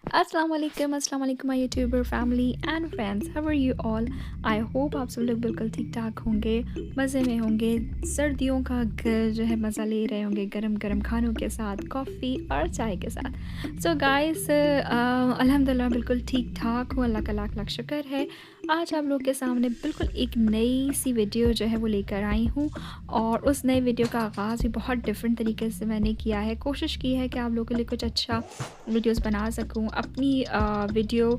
अस्सलाम वालेकुम my YouTuber family and friends, how are you all. I hope आप सब लोग बिल्कुल ठीक ठाक होंगे, मज़े में होंगे, सर्दियों का जो है मज़ा ले रहे होंगे गरम गरम खानों के साथ, कॉफ़ी और चाय के साथ। सो गाइस, अल्हम्दुलिल्लाह बिल्कुल ठीक ठाक हूँ, अल्लाह का लाख लाख शुक्र है। आज आप लोग के सामने बिल्कुल एक नई सी वीडियो जो है वो लेकर आई हूँ, और उस नए वीडियो का आगाज़ भी बहुत डिफरेंट तरीके से मैंने किया है। कोशिश की है कि आप लोगों के लिए कुछ अच्छा वीडियोस बना सकूं, अपनी वीडियो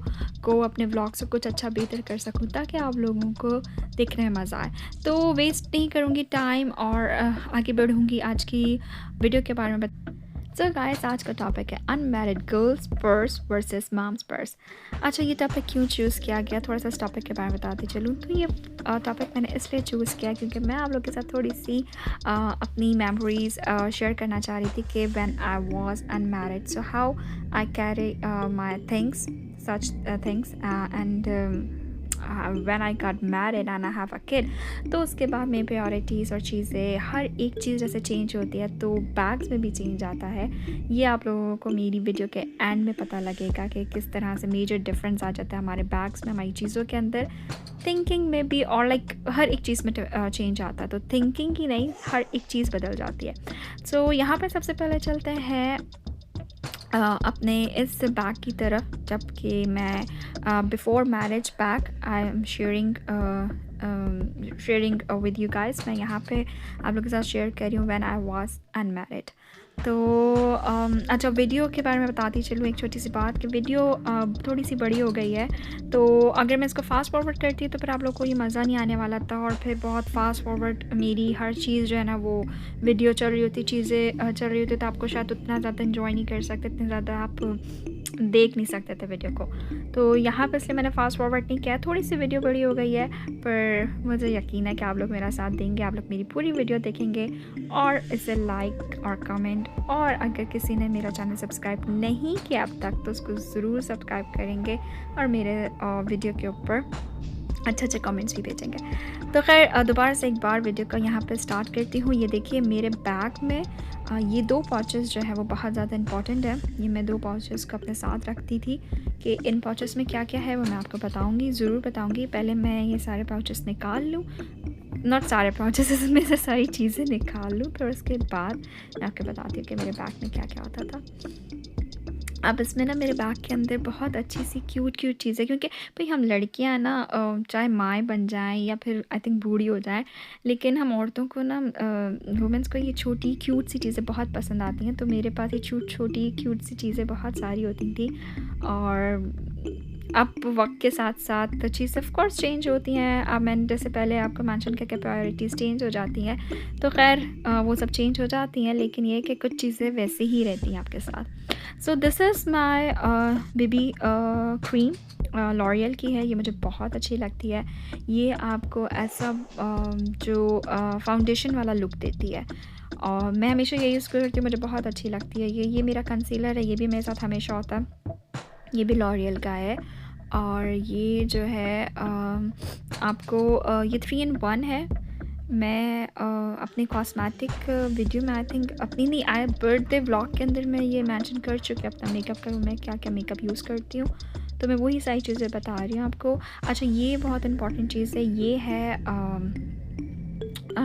को, अपने व्लॉग्स को कुछ अच्छा बेहतर कर सकूं, ताकि आप लोगों को देखने में मज़ा आए। तो वेस्ट नहीं करूंगी टाइम, और आगे बढ़ूंगी आज की वीडियो के बारे में। सो गाइस, आज का टॉपिक है unmarried girls purse versus moms purse. अच्छा, ये टॉपिक क्यों चूज़ किया गया, थोड़ा सा इस टॉपिक के बारे में बताती चलूँ। तो ये टॉपिक मैंने इसलिए चूज़ किया क्योंकि मैं आप लोग के साथ थोड़ी सी अपनी मेमोरीज शेयर करना चाह रही थी कि when I was unmarried, so how I carry my things, such things, and when I got married and I have a kid. तो उसके बाद मेरी प्रायोरिटीज़ और चीज़ें, हर एक चीज़ जैसे चेंज होती है तो बैग्स में भी चेंज आता है। ये आप लोगों को मेरी वीडियो के एंड में पता लगेगा कि किस तरह से मेजर डिफरेंस आ जाता है हमारे बैग्स में, हमारी चीज़ों के अंदर, थिंकिंग में भी, और लाइक हर एक चीज़ में चेंज आता है। तो थिंकिंग ही नहीं, हर एक चीज़ बदल जाती है। सो यहाँ पर सबसे पहले चलते हैं अपने इस बैग की तरफ। जबकि मैं before marriage bag I am sharing with you guys, मैं यहाँ पे आप लोगों के साथ शेयर कर रही हूँ व्हेन आई वाज अनमैरिड। तो अच्छा, वीडियो के बारे में बताती चलूँ एक छोटी सी बात, कि वीडियो थोड़ी सी बड़ी हो गई है। तो अगर मैं इसको फास्ट फॉरवर्ड करती तो फिर आप लोग को ये मज़ा नहीं आने वाला था, और फिर बहुत फास्ट फॉरवर्ड मेरी हर चीज़ जो है ना, वो वीडियो चल रही होती, चीज़ें चल रही होती, तो आपको शायद उतना ज़्यादा इन्जॉय नहीं कर सकते, इतने ज़्यादा आप देख नहीं सकते थे वीडियो को। तो यहाँ पे इसलिए मैंने फास्ट फॉरवर्ड नहीं किया, थोड़ी सी वीडियो बड़ी हो गई है, पर मुझे यकीन है कि आप लोग मेरा साथ देंगे, आप लोग मेरी पूरी वीडियो देखेंगे और इसे लाइक और कमेंट, और अगर किसी ने मेरा चैनल सब्सक्राइब नहीं किया अब तक तो उसको ज़रूर सब्सक्राइब करेंगे, और मेरे वीडियो के ऊपर अच्छे अच्छे कमेंट्स भी भेजेंगे। तो खैर, दोबारा से एक बार वीडियो का यहाँ पे स्टार्ट करती हूँ। ये देखिए, मेरे बैग में ये 2 पाउचेस जो है वो बहुत ज़्यादा इंपॉर्टेंट है। ये मैं 2 पाउचेस को अपने साथ रखती थी कि इन पाउचेस में क्या क्या है वो मैं आपको बताऊँगी, ज़रूर बताऊँगी। पहले मैं ये सारे पाउचेस निकाल लूँ, नॉट सारे पाउचेस, इसमें से सारी चीज़ें निकाल लूँ, फिर उसके बाद मैं आपको बताती हूँ कि मेरे बैग में क्या क्या होता था। अब इसमें ना, मेरे बैग के अंदर बहुत अच्छी सी क्यूट क्यूट चीज़ें, क्योंकि भाई हम लड़कियां ना, चाहे माएँ बन जाएं या फिर आई थिंक बूढ़ी हो जाएं, लेकिन हम औरतों को ना, वुमेंस को ये छोटी क्यूट सी चीज़ें बहुत पसंद आती हैं। तो मेरे पास ये छोटी क्यूट सी चीज़ें बहुत सारी होती थी, और अब वक्त के साथ साथ चीज़ें ऑफ कोर्स चेंज होती हैं। अब मैंने जैसे पहले आपको मेंशन किया कि प्रायोरिटीज़ चेंज हो जाती हैं, तो खैर वो सब चेंज हो जाती हैं, लेकिन ये कि कुछ चीज़ें वैसे ही रहती हैं आपके साथ। So this is my baby cream, L'Oréal की है। ये मुझे बहुत अच्छी लगती है। ये आपको ऐसा जो फाउंडेशन वाला लुक देती है, और मैं हमेशा ये यूज़ करती हूँ, मुझे बहुत अच्छी लगती है। ये मेरा कंसीलर है, ये भी मेरे साथ हमेशा होता है, ये भी लॉरियल का है। और ये जो है आपको ये 3 in 1 है। मैं अपनी कॉस्मेटिक वीडियो में, आई थिंक अपनी नहीं, आए बर्थडे व्लॉग के अंदर मैं ये मेंशन कर चुकी हूँ अपना मेकअप का, मैं क्या क्या मेकअप यूज़ करती हूँ, तो मैं वही सारी चीज़ें बता रही हूँ आपको। अच्छा, ये बहुत इंपॉर्टेंट चीज़ है, ये है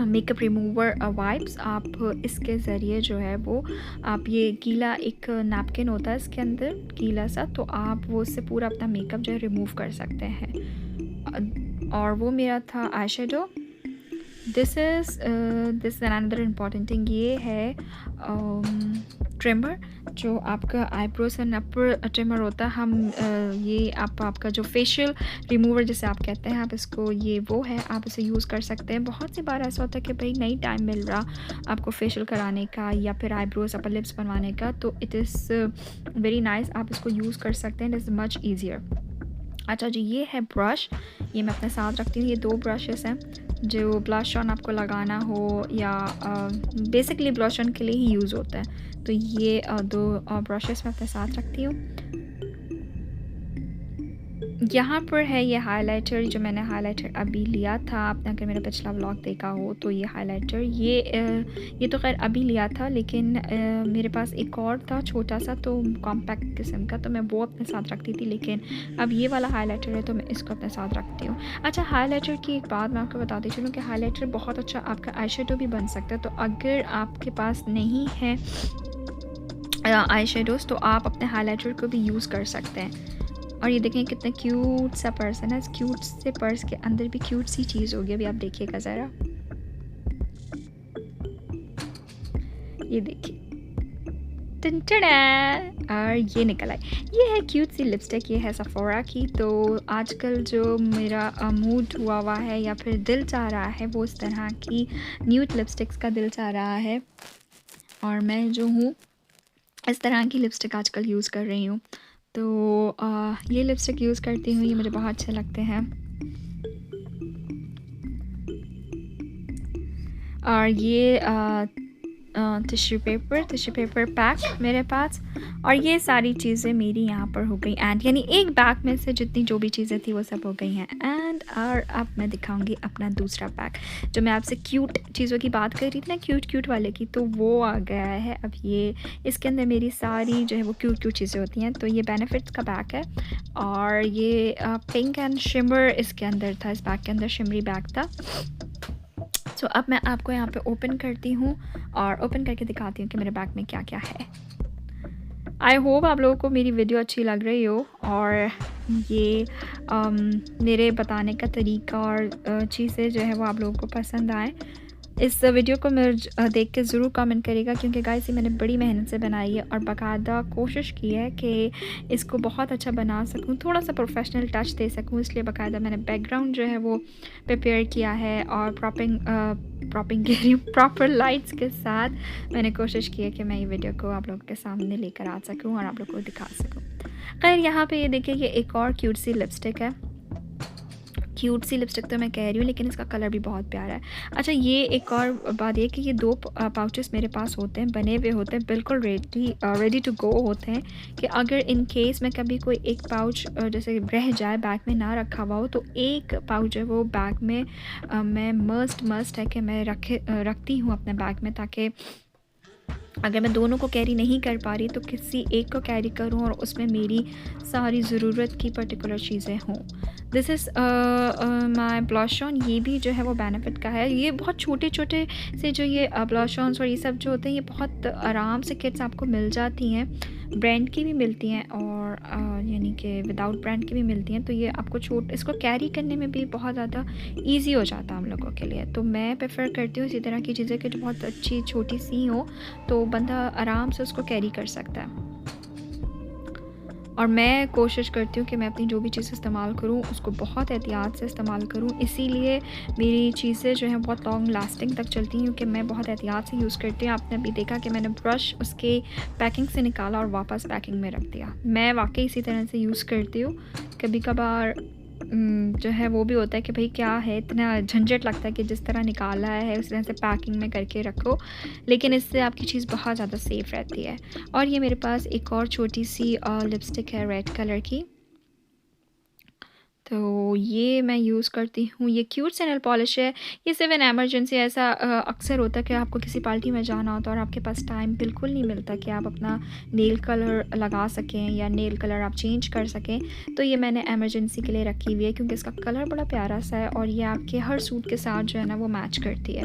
मेकअप रिमूवर वाइप्स। आप इसके ज़रिए जो है वो, आप ये गीला एक नैपकिन होता है इसके अंदर गीला सा, तो आप वो उससे पूरा अपना मेकअप जो है रिमूव कर सकते हैं। और वो मेरा था eye shadow. This another important thing, ये है ट्रिमर, जो आपका आईब्रोज एंड अपर ट्रिमर होता है। हम ये आपका जो फेशियल रिमूवर जिसे आप कहते हैं, आप इसको, ये वो है, आप इसे यूज़ कर सकते हैं। बहुत सी बार ऐसा होता है कि भाई नहीं टाइम मिल रहा आपको फेशियल कराने का या फिर आईब्रोज अपर लिप्स बनवाने का, तो इट इज़ वेरी नाइस, आप इसको यूज़ कर सकते हैं, इट इज़ मच ईजियर। अच्छा जी, ये है ब्रश, ये मैं अपने साथ रखती हूँ। ये 2 ब्रशेस हैं, जो ब्लश ऑन आपको लगाना हो या बेसिकली ब्लश ऑन के लिए ही यूज़ होता है। तो ये 2 ब्रशेस मैं अपने साथ रखती हूँ। यहाँ पर है ये हाइलाइटर जो मैंने हाइलाइटर अभी लिया था। आपने अगर मेरा पिछला व्लॉग देखा हो तो ये हाइलाइटर ये तो ख़ैर अभी लिया था, लेकिन मेरे पास एक और था छोटा सा, तो कॉम्पैक्ट किस्म का, तो मैं वो अपने साथ रखती थी। लेकिन अब ये वाला हाइलाइटर है तो मैं इसको अपने साथ रखती हूँ। अच्छा, हाइलाइटर की एक बात मैं आपको बताती चलूँ कि हाइलाइटर बहुत अच्छा आपका आई शेडो भी बन सकता है। तो अगर आपके पास नहीं है आई शेडोज़ तो आप अपने हाइलाइटर को भी यूज़ कर सकते हैं। और ये देखें कितना क्यूट सा पर्स है ना। इस क्यूट से पर्स के अंदर भी क्यूट सी चीज़ होगी, अभी आप देखिएगा ज़रा। ये देखिए, टन-टडा! और ये निकल आई। ये है क्यूट सी लिपस्टिक, ये है सफोरा की। तो आजकल जो मेरा मूड हुआ है या फिर दिल चाह रहा है वो इस तरह की न्यूड लिपस्टिक्स का दिल चाह रहा है, और मैं जो हूँ इस तरह की लिपस्टिक आजकल यूज़ कर रही हूँ। तो ये लिपस्टिक यूज़ करती हूँ, ये मुझे बहुत अच्छे लगते हैं। और ये टिश्यू पेपर पैक मेरे पास, और ये सारी चीज़ें मेरी यहाँ पर हो गई एंड, यानी एक बैग में से जितनी जो भी चीज़ें थी वो सब हो गई हैं एंड। और अब मैं दिखाऊंगी अपना दूसरा बैग, जो मैं आपसे क्यूट चीज़ों की बात कर रही थी ना, क्यूट वाले की, तो वो आ गया है अब। ये इसके अंदर मेरी सारी जो है वो क्यूट चीज़ें होती हैं। तो ये बेनिफिट्स का बैग है, और ये पिंक एंड शिमर इसके अंदर था, इस बैग के अंदर शिमरी बैग था। तो अब मैं आपको यहाँ पे ओपन करती हूँ और ओपन करके दिखाती हूँ कि मेरे बैग में क्या क्या है। आई होप आप लोगों को मेरी वीडियो अच्छी लग रही हो, और ये मेरे बताने का तरीका और चीज़ें जो है वो आप लोगों को पसंद आए। इस वीडियो को मेरे देख के ज़रूर कमेंट करिएगा, क्योंकि गाइस ये मैंने बड़ी मेहनत से बनाई है और बाकायदा कोशिश की है कि इसको बहुत अच्छा बना सकूं, थोड़ा सा प्रोफेशनल टच दे सकूं। इसलिए बाकायदा मैंने बैकग्राउंड जो है वो प्रिपेयर किया है, और प्रॉपर लाइट्स के साथ मैंने कोशिश की है कि मैं ये वीडियो को आप लोगों के सामने लेकर आ सकूँ और आप लोगों को दिखा सकूँ। खैर, यहाँ पर ये देखिए, ये एक और क्यूट सी लिपस्टिक है। क्यूट सी लिपस्टिक तो मैं कह रही हूँ, लेकिन इसका कलर भी बहुत प्यारा है। अच्छा, ये एक और बात ये कि ये 2 पाउचेस मेरे पास होते हैं, बने हुए होते हैं, बिल्कुल रेडी टू गो होते हैं, कि अगर इन केस में कभी कोई एक पाउच जैसे रह जाए, बैग में ना रखा हुआ हो, तो एक पाउच है वो बैग में मैं मस्ट है कि मैं रखती हूँ अपने बैग में, ताकि अगर मैं दोनों को कैरी नहीं कर पा रही तो किसी एक को कैरी करूं और उसमें मेरी सारी ज़रूरत की पर्टिकुलर चीज़ें हों। This is my blush on. ये भी जो है वो बेनिफिट का है। ये बहुत छोटे से जो ये ब्लश ऑन्स और ये सब जो होते हैं, ये बहुत आराम से किट्स आपको मिल जाती हैं, ब्रांड की भी मिलती हैं और यानी कि विदाउट ब्रांड की भी मिलती हैं। तो ये आपको इसको कैरी करने में भी बहुत ज़्यादा ईजी हो जाता है हम लोगों के लिए। तो मैं प्रेफर करती हूँ इसी तरह की चीज़ें कि जो बहुत अच्छी छोटी सी हो, तो बंदा आराम से उसको कैरी कर सकता है। और मैं कोशिश करती हूँ कि मैं अपनी जो भी चीज़ इस्तेमाल करूँ उसको बहुत एहतियात से इस्तेमाल करूँ, इसीलिए मेरी चीज़ें जो हैं बहुत लॉन्ग लास्टिंग तक चलती हैं, क्योंकि मैं बहुत एहतियात से यूज़ करती हूँ। आपने अभी देखा कि मैंने ब्रश उसके पैकिंग से निकाला और वापस पैकिंग में रख दिया। मैं वाकई इसी तरह से यूज़ करती हूँ। कभी कभार जो है वो भी होता है कि भाई क्या है, इतना झंझट लगता है कि जिस तरह निकाला है उस तरह से पैकिंग में करके रखो, लेकिन इससे आपकी चीज़ बहुत ज़्यादा सेफ़ रहती है। और ये मेरे पास एक और छोटी सी लिपस्टिक है रेड कलर की, तो ये मैं यूज़ करती हूँ। ये क्यूट सा नेल पॉलिश है। ये सिर्फ इन एमरजेंसी ऐसा अक्सर होता है कि आपको किसी पार्टी में जाना होता है और आपके पास टाइम बिल्कुल नहीं मिलता कि आप अपना नेल कलर लगा सकें या नेल कलर आप चेंज कर सकें। तो ये मैंने एमरजेंसी के लिए रखी हुई है, क्योंकि इसका कलर बड़ा प्यारा सा है और ये आपके हर सूट के साथ जो है ना वो मैच करती है।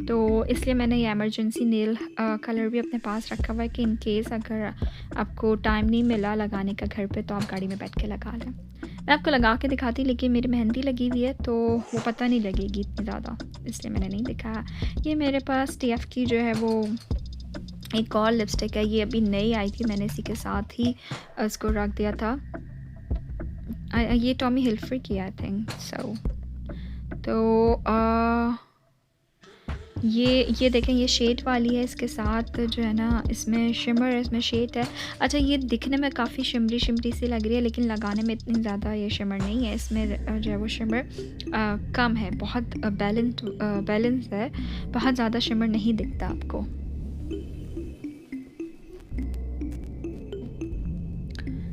तो इसलिए मैंने ये एमरजेंसी नेल कलर भी अपने पास रखा हुआ है कि इन केस अगर आपको टाइम नहीं मिला लगाने का घर पे, तो आप गाड़ी में बैठ के लगा लें। मैं आपको लगा के दिखाती, लेकिन मेरी मेहंदी लगी हुई है तो वो पता नहीं लगेगी इतनी ज़्यादा, इसलिए मैंने नहीं दिखाया। ये मेरे पास TF की जो है वो एक और लिपस्टिक है। ये अभी नई आई थी, मैंने इसी के साथ ही इसको रख दिया था। ये टॉमी हिल्फिगर की आई थिंक सो। तो ये देखें, ये शेड वाली है, इसके साथ जो है ना इसमें शिमर है, इसमें शेड है। अच्छा, ये दिखने में काफ़ी शिमरी सी लग रही है, लेकिन लगाने में इतनी ज़्यादा ये शिमर नहीं है। इसमें जो है वो शिमर कम है, बहुत बैलेंस है, बहुत ज़्यादा शिमर नहीं दिखता आपको।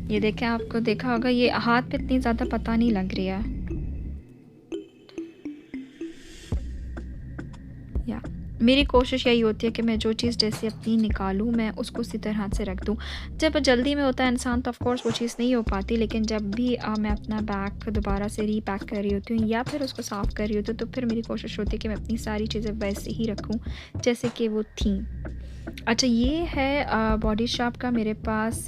ये देखें, आपको देखा होगा ये हाथ पे इतनी ज़्यादा पता नहीं लग रही है। या मेरी कोशिश यही होती है कि मैं जो चीज़ जैसे अपनी निकालूँ, मैं उसको उसी तरह से रख दूँ। जब जल्दी में होता है इंसान तो ऑफ़ कोर्स वो चीज़ नहीं हो पाती, लेकिन जब भी मैं अपना बैग दोबारा से रीपैक कर रही होती हूँ या फिर उसको साफ़ कर रही होती हूँ, तो फिर मेरी कोशिश होती है कि मैं अपनी सारी चीज़ें वैसे ही रखूँ जैसे कि वो थीं। अच्छा, ये है बॉडी शॉप का मेरे पास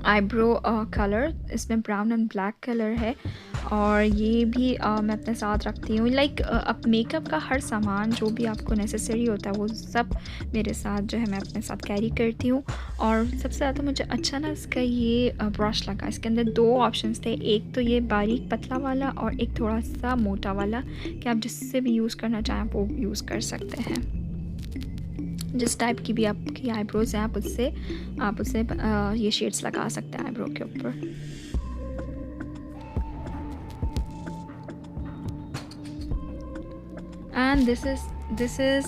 आईब्रो कलर, इसमें ब्राउन एंड ब्लैक कलर है और ये भी मैं अपने साथ रखती हूँ। लाइक अब मेकअप का हर सामान जो भी आपको नेसेसरी होता है वो सब मेरे साथ जो है मैं अपने साथ कैरी करती हूँ। और सबसे ज़्यादा मुझे अच्छा ना इसका ये ब्रश लगा। इसके अंदर दो ऑप्शंस थे, एक तो ये बारीक पतला वाला और एक थोड़ा सा मोटा वाला, कि आप जिससे भी यूज़ करना चाहें आप वो यूज़ कर सकते हैं। जिस टाइप की भी आपकी आईब्रोज़ हैं आप उससे ये शेड्स लगा सकते हैं आईब्रो के ऊपर। And this is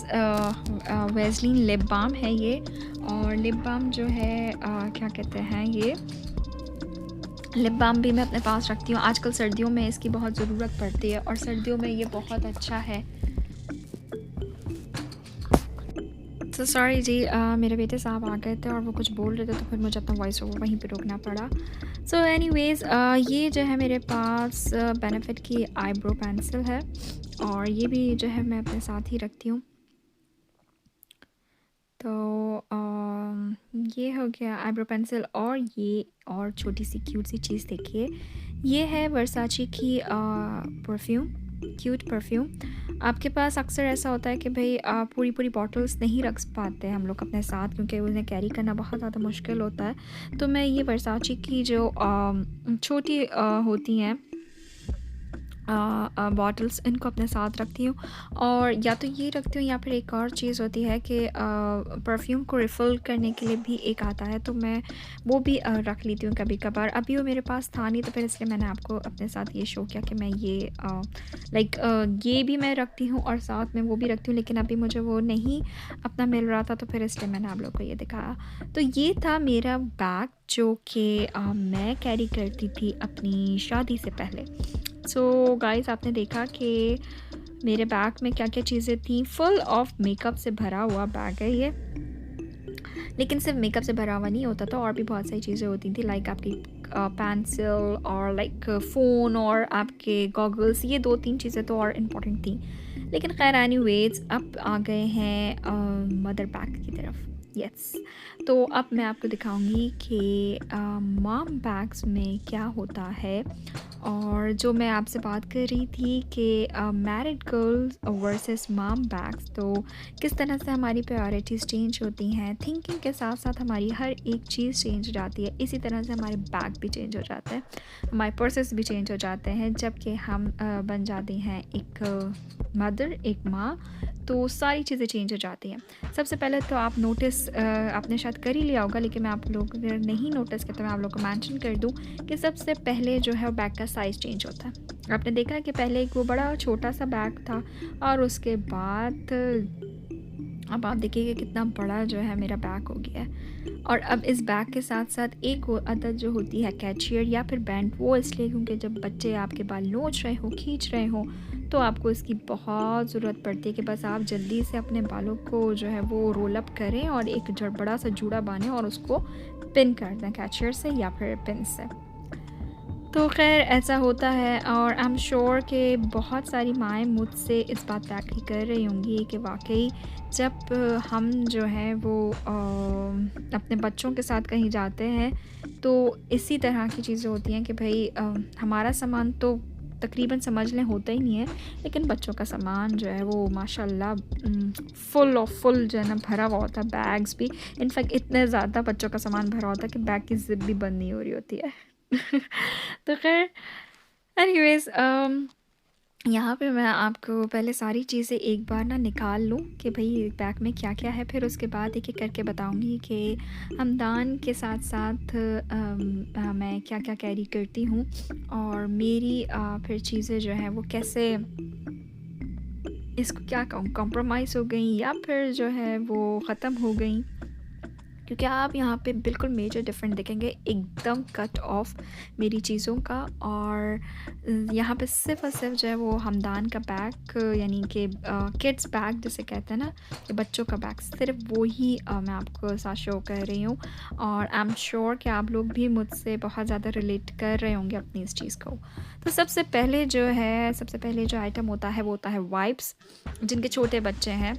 Vaseline lip balm है ये। और लिप बाम जो है क्या कहते हैं, ये लिप बाम भी मैं अपने पास रखती हूँ। आजकल सर्दियों में इसकी बहुत ज़रूरत पड़ती है और सर्दियों में ये बहुत अच्छा है। तो सॉरी जी, मेरे बेटे साहब आ गए थे और वो कुछ बोल रहे थे तो फिर मुझे अपना वॉइस ओवर वहीं पे रोकना पड़ा। सो एनीवेज़, ये जो है मेरे पास बेनिफिट की आईब्रो पेंसिल है और ये भी जो है मैं अपने साथ ही रखती हूँ। तो ये हो गया आईब्रो पेंसिल। और ये और छोटी सी क्यूट सी चीज़ देखिए, ये है वर्साची की परफ्यूम, क्यूट परफ्यूम। आपके पास अक्सर ऐसा होता है कि भाई पूरी पूरी बॉटल्स नहीं रख पाते हम लोग अपने साथ, क्योंकि उन्हें कैरी करना बहुत ज़्यादा मुश्किल होता है। तो मैं ये वर्साची की जो छोटी होती हैं बॉटल्स, इनको अपने साथ रखती हूँ। और या तो ये रखती हूँ या फिर एक और चीज़ होती है कि परफ्यूम को रिफ़िल करने के लिए भी एक आता है, तो मैं वो भी रख लेती हूँ कभी कभार। अभी वो मेरे पास था नहीं तो फिर इसलिए मैंने आपको अपने साथ ये शो किया कि मैं ये ये भी मैं रखती हूँ और साथ में वो भी रखती हूँ, लेकिन अभी मुझे वो नहीं अपना मिल रहा था तो फिर इसलिए मैंने आप लोग को ये दिखाया। तो ये था मेरा बैग जो कि मैं कैरी करती थी अपनी शादी से पहले। सो गाइस, आपने देखा कि मेरे बैग में क्या क्या चीज़ें थी। फुल ऑफ मेकअप से भरा हुआ बैग है ये। लेकिन सिर्फ मेकअप से भरा हुआ नहीं होता था, और भी बहुत सारी चीज़ें होती थी, लाइक आपकी पेंसिल और लाइक फ़ोन और आपके गॉगल्स। ये दो तीन चीज़ें तो और इम्पोर्टेंट थी। लेकिन खैर एनीवेज, अब आ गए हैं मदर बैग की तरफ। यस, तो अब मैं आपको दिखाऊंगी कि मॉम बैग्स में क्या होता है। और जो मैं आपसे बात कर रही थी कि married girls versus mom bags, तो किस तरह से हमारी प्रायोरिटीज़ चेंज होती हैं। थिंकिंग के साथ साथ हमारी हर एक चीज़ चेंज हो जाती है, इसी तरह से हमारे बैग भी चेंज हो जाते हैं, हमारे पर्सेस भी चेंज हो जाते हैं जबकि हम बन जाते हैं एक मदर, एक माँ। तो सारी चीज़ें चेंज हो जाती हैं। सबसे पहले तो आप नोटिस आपने शायद कर ही लिया होगा, लेकिन मैं आप लोग अगर नहीं नोटिस किया तो मैं आप लोग को मेंशन कर दूं कि सबसे पहले जो है बैग का साइज़ चेंज होता है। आपने देखा कि पहले एक वो बड़ा छोटा सा बैग था और उसके बाद अब आप देखिए कि कितना बड़ा जो है मेरा बैग हो गया है। और अब इस बैग के साथ साथ एक वो आदत जो होती है कैचियर या फिर बैंड, वो इसलिए क्योंकि जब बच्चे आपके बाल नोच रहे हो, खींच रहे हो, तो आपको इसकी बहुत ज़रूरत पड़ती है कि बस आप जल्दी से अपने बालों को जो है वो रोल अप करें और एक बड़ा सा जूड़ा बांधें और उसको पिन कर दें कैचियर से या फिर पिन से। तो खैर ऐसा होता है और आई एम श्योर कि बहुत सारी माएँ मुझसे इस बात पे एग्री कर रही होंगी कि वाकई जब हम जो है वो अपने बच्चों के साथ कहीं जाते हैं तो इसी तरह की चीज़ें होती हैं कि भाई हमारा सामान तो तकरीबन समझ लें होता ही नहीं है, लेकिन बच्चों का सामान जो है वो माशाल्लाह फुल ऑफ फुल जो है ना भरा हुआ होता है। बैग्स भी इनफैक्ट इतने ज़्यादा बच्चों का सामान भरा होता है कि बैग की ज़िप भी बंद नहीं हो रही होती है। तो खैर एनीवेज, यहाँ पे मैं आपको पहले सारी चीज़ें एक बार ना निकाल लूँ कि भाई बैग में क्या क्या है, फिर उसके बाद एक एक करके बताऊँगी कि हमदान के साथ साथ मैं क्या क्या कैरी करती हूँ और मेरी फिर चीज़ें जो हैं वो कैसे, इसको क्या कहूँ, कॉम्प्रोमाइज़ हो गई या फिर जो है वो ख़त्म हो गई। क्योंकि आप यहाँ पे बिल्कुल मेजर डिफरेंट देखेंगे, एकदम कट ऑफ मेरी चीज़ों का। और यहाँ पे सिर्फ़ और सिर्फ जो है वो हमदान का बैग, यानी कि किड्स बैग जिसे कहते हैं ना, कि बच्चों का बैग, सिर्फ वो ही मैं आपको साथ शो कर रही हूँ। और आई एम श्योर कि आप लोग भी मुझसे बहुत ज़्यादा रिलेट कर रहे होंगे अपनी इस चीज़ को। तो सबसे पहले जो आइटम होता है वो होता है वाइप्स। जिनके छोटे बच्चे हैं,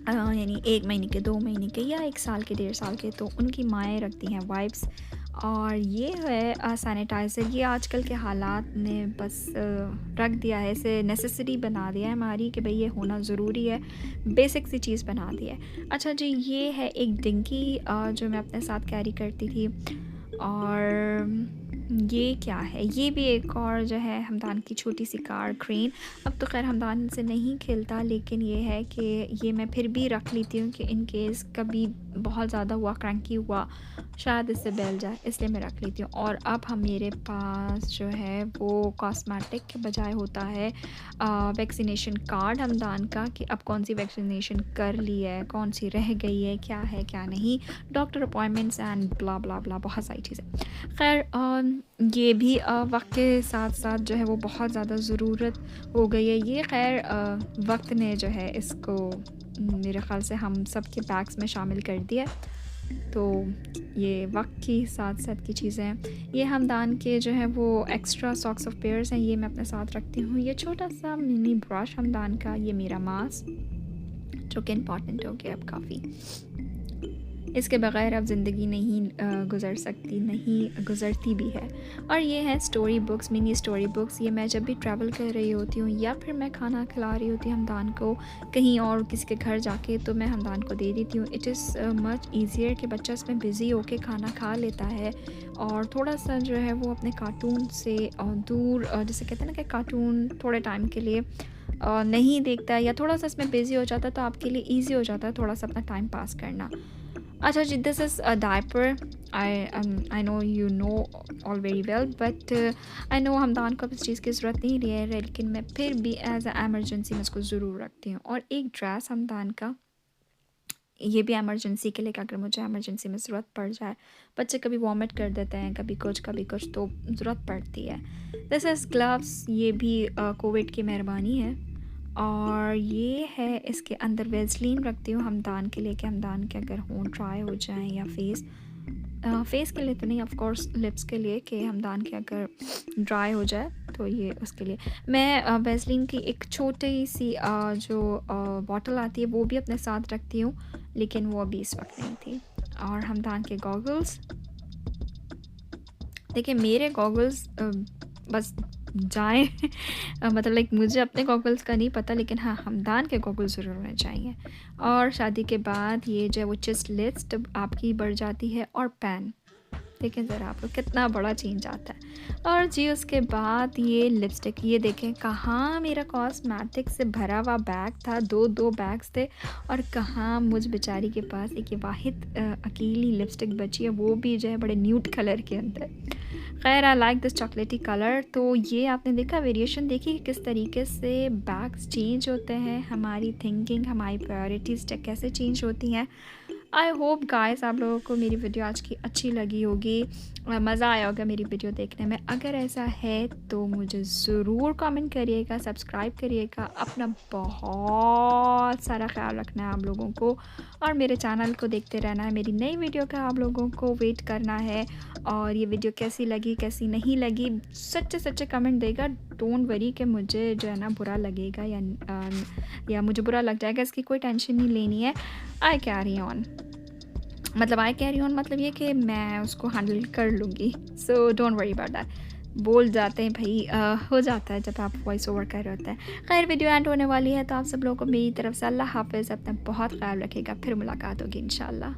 यानी 1 महीने के, 2 महीने के या 1 साल के, 1.5 साल के, तो उनकी माएँ रखती हैं वाइप्स। और ये है सैनिटाइज़र। ये आजकल के हालात ने बस रख दिया है, इसे नेसेसिटी बना दिया है हमारी, कि भई ये होना ज़रूरी है, बेसिक सी चीज़ बना दी है। अच्छा जी, ये है एक डिंकी जो मैं अपने साथ कैरी करती थी। और ये क्या है? ये भी एक और जो है हमदान की छोटी-सी कार क्रेन। अब तो ख़ैर हमदान इनसे नहीं खेलता, लेकिन ये है कि ये मैं फिर भी रख लेती हूँ कि इन केस कभी बहुत ज़्यादा हुआ, क्रैंकी हुआ, शायद इससे बहल जाए, इसलिए मैं रख लेती हूँ। और अब हम मेरे पास जो है वो कॉस्मेटिक के बजाय होता है वैक्सीनेशन कार्ड हमदान का, कि अब कौन-सी वैक्सीनेशन कर ली है, कौन-सी रह गई है, क्या नहीं, डॉक्टर अपॉइंटमेंट्स एंड ब्ला, ब्ला, ब्ला, बहुत सारी चीज़ें। ख़ैर ये भी वक़्त के साथ-साथ जो है वो बहुत ज़्यादा ज़रूरत हो गई है। ये ख़ैर वक़्त ने जो है इसको मेरे ख़्याल से हम सब के बैग्स में शामिल कर दिया है। तो ये वक़्त के साथ-साथ की चीज़ें हैं। ये हमदान के जो हैं वो एक्स्ट्रा सॉक्स ऑफ पेयर्स हैं, ये मैं अपने साथ रखती हूँ। ये छोटा-सा मिनी ब्रश हमदान का, ये मेरा मास्क, जो कि इम्पॉर्टेंट हो गया अब काफ़ी। इसके बग़ैर अब ज़िंदगी नहीं गुज़र सकती, नहीं गुज़रती भी है। और ये हैं story books, mini story books. ये मैं जब भी ट्रैवल कर रही होती हूँ या फिर मैं खाना खिला रही होती हूँ हमदान को कहीं और किसी के घर जाके, तो मैं हमदान को दे देती हूँ। इट इज़ मच ईज़ियर कि बच्चा इसमें बिज़ी होके खाना खा लेता है और थोड़ा-सा जो है वो अपने कार्टून से दूर, जिसे कहते हैं ना कि कार्टून थोड़े टाइम के लिए नहीं देखता है या थोड़ा-सा इसमें बिज़ी हो जाता है, तो आपके लिए ईज़ी हो जाता है थोड़ा-सा अपना टाइम पास करना। अच्छा जी, this is a diaper. I know you know all very well, but I know Hamdan को अब इस चीज़ की ज़रूरत नहीं है, लेकिन मैं फिर भी एज़ अ एमरजेंसी मैं इसको ज़रूर रखती हूँ। और एक ड्रेस हमदान का, ये भी इमरजेंसी के लिए कि अगर मुझे इमरजेंसी में ज़रूरत पड़ जाए। बच्चे कभी वॉमिट कर देते हैं, कभी कुछ, तो ज़रूरत पड़ती है। This is gloves. ये भी कोविड की मेहरबानी है। और ये है, इसके अंदर वेज़लीन रखती हूँ हमदान के लिए, कि हमदान के अगर होंठ ड्राई हो जाएँ, या फेस के लिए तो नहीं, ऑफ़ कोर्स लिप्स के लिए, कि हमदान के अगर ड्राई हो जाए तो ये उसके लिए। मैं वेज़लीन की एक छोटी-सी जो बॉटल आती है वो भी अपने साथ रखती हूँ, लेकिन वो अभी इस वक़्त नहीं थी। और हमदान के गॉगल्स, देखिए मेरे गॉगल्स बस जाएँ मतलब लाइक मुझे अपने गॉगल्स का नहीं पता, लेकिन हाँ, हमदान के गॉगल्स ज़रूर होने चाहिए। और शादी के बाद ये जो है वो चेस्ट लिस्ट आपकी बढ़ जाती है, और पेन। देखें ज़रा आप लोग कितना बड़ा चेंज आता है। और जी उसके बाद ये लिपस्टिक, ये देखें कहाँ मेरा कॉस्मेटिक से भरा हुआ बैग था, 2-2 बैग्स थे, और कहाँ मुझ बेचारी के पास एक ये वाहिद अकेली लिपस्टिक बची है, वो भी जो है बड़े न्यूड कलर के अंदर। ख़ैर आई लाइक दिस चॉकलेटी कलर। तो ये आपने देखा, वेरिएशन देखी कि किस तरीके से बैग्स चेंज होते हैं, हमारी थिंकिंग, हमारी प्रायोरिटीज़ कैसे चेंज होती हैं। आई होप गाइस आप लोगों को मेरी वीडियो आज की अच्छी लगी होगी, मज़ा आया होगा मेरी वीडियो देखने में। अगर ऐसा है तो मुझे ज़रूर कमेंट करिएगा, सब्सक्राइब करिएगा। अपना बहुत सारा ख्याल रखना है आप लोगों को, और मेरे चैनल को देखते रहना है। मेरी नई वीडियो का आप लोगों को वेट करना है। और ये वीडियो कैसी लगी, कैसी नहीं लगी, सच्चे सच्चे कमेंट देगा। डोंट वरी कि मुझे जो है ना बुरा लगेगा या मुझे बुरा लग जाएगा, इसकी कोई टेंशन नहीं लेनी है। आई कैरी ऑन, मतलब ये कि मैं उसको हैंडल कर लूँगी। So don't worry about that. बोल जाते हैं भई, हो जाता है जब आप वॉइस ओवर कर रहे होते हैं। खैर वीडियो एंड होने वाली है, तो आप सब लोगों को मेरी तरफ से अल्लाह हाफ़िज़। अपना बहुत ख़्याल रखिएगा, फिर मुलाकात होगी इंशाल्लाह।